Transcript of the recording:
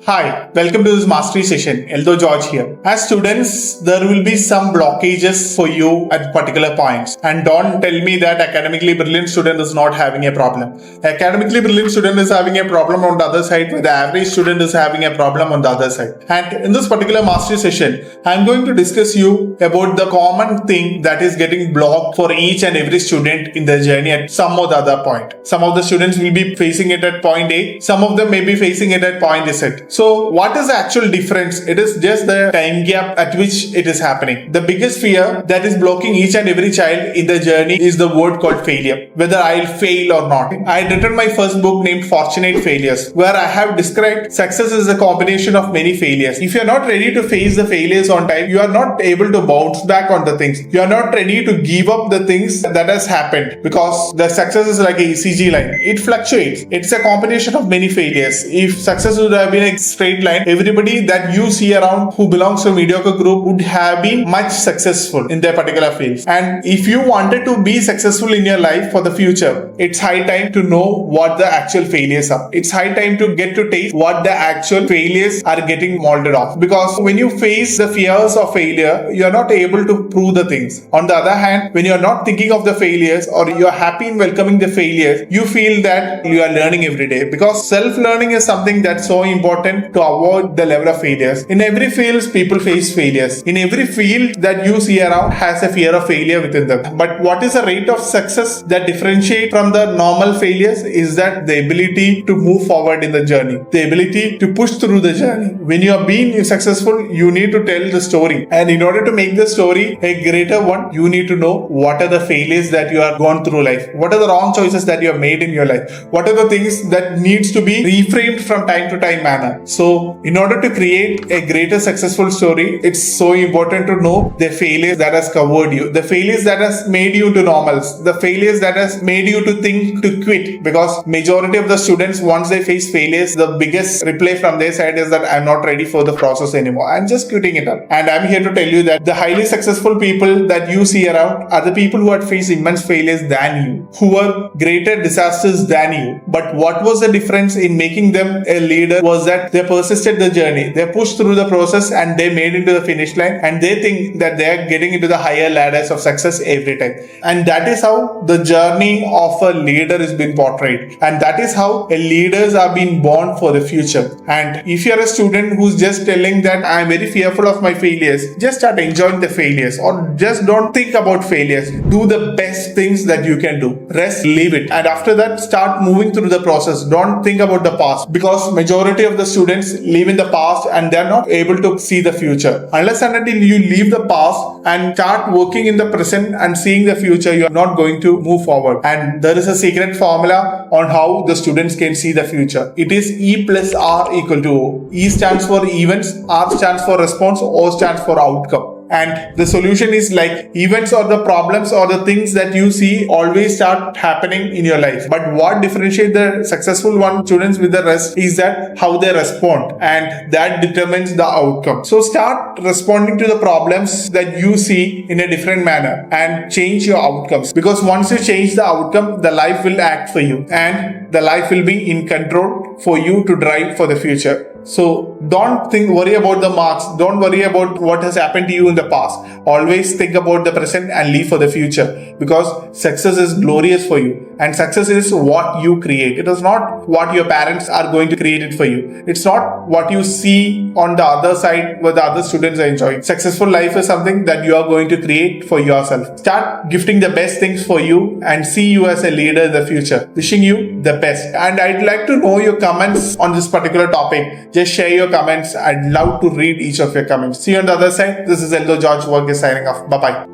Hi, welcome to this mastery session. Eldo George here. As students, there will be some blockages for you at particular points. And don't tell me that academically brilliant student is not having a problem. The academically brilliant student is having a problem on the other side, where the average student is having a problem on the other side. And in this particular mastery session, I'm going to discuss you about the common thing that is getting blocked for each and every student in their journey at some or the other point. Some of the students will be facing it at point A, some of them may be facing it at point Z. So what is the actual difference? It is just the time gap at which it is happening. The biggest fear that is blocking each and every child in the journey is the word called failure. Whether I'll fail or not. I had written my first book named Fortunate Failures, where I have described success as a combination of many failures. If you're not ready to face the failures on time, you are not able to bounce back on the things. You are not ready to give up the things that has happened, because the success is like a ECG line. It fluctuates. It's a combination of many failures. If success would have been a straight line, everybody that you see around who belongs to a mediocre group would have been much successful in their particular fields. And if you wanted to be successful in your life for the future, it's high time to know what the actual failures are. It's high time to get to taste what the actual failures are getting molded off. Because when you face the fears of failure, you are not able to prove the things. On the other hand, when you are not thinking of the failures, or you are happy in welcoming the failures, you feel that you are learning every day. Because self-learning is something that's so important to avoid the level of failures. In every field, people face failures. In every field that you see around has a fear of failure within them. But what is the rate of success that differentiate from the normal failures is that the ability to move forward in the journey, the ability to push through the journey. When you are being successful, you need to tell the story. And in order to make the story a greater one, you need to know what are the failures that you are gone through life. What are the wrong choices that you have made in your life? What are the things that needs to be reframed from time to time manner? So in order to create a greater successful story, it's so important to know the failures that has covered you, the failures that has made you to normals, the failures that has made you to think to quit. Because majority of the students, once they face failures, the biggest reply from their side is that I'm not ready for the process anymore. I'm just quitting it up. And I'm here to tell you that the highly successful people that you see around are the people who had faced immense failures than you, who were greater disasters than you. But what was the difference in making them a leader was that they persisted the journey. They pushed through the process and they made it to the finish line, and they think that they are getting into the higher ladders of success every time. And that is how the journey of a leader is being portrayed. And that is how leaders are being born for the future. And if you are a student who's just telling that I'm very fearful of my failures, just start enjoying the failures, or just don't think about failures. Do the best things that you can do. Rest, leave it. And after that, start moving through the process. Don't think about the past, because majority of the students live in the past and they're not able to see the future. Unless and until you leave the past and start working in the present and seeing the future, you're not going to move forward. And there is a secret formula on how the students can see the future. It is E plus R equal to O. E stands for events, R stands for response, O stands for outcome. And the solution is like events or the problems or the things that you see always start happening in your life. But what differentiates the successful students with the rest is that how they respond, and that determines the outcome. So start responding to the problems that you see in a different manner and change your outcomes. Because once you change the outcome, the life will act for you and the life will be in control for you to drive for the future. So don't worry about the marks. Don't worry about what has happened to you in the past. Always think about the present and live for the future, because success is glorious for you, and success is what you create. It is not what your parents are going to create it for you. It's not what you see on the other side where the other students are enjoying. Successful life is something that you are going to create for yourself. Start gifting the best things for you and see you as a leader in the future. Wishing you the best. And I'd like to know your comments on this particular topic. Just share your comments. I'd love to read each of your comments. See you on the other side. This is Eldo George Varghese signing off. Bye-bye.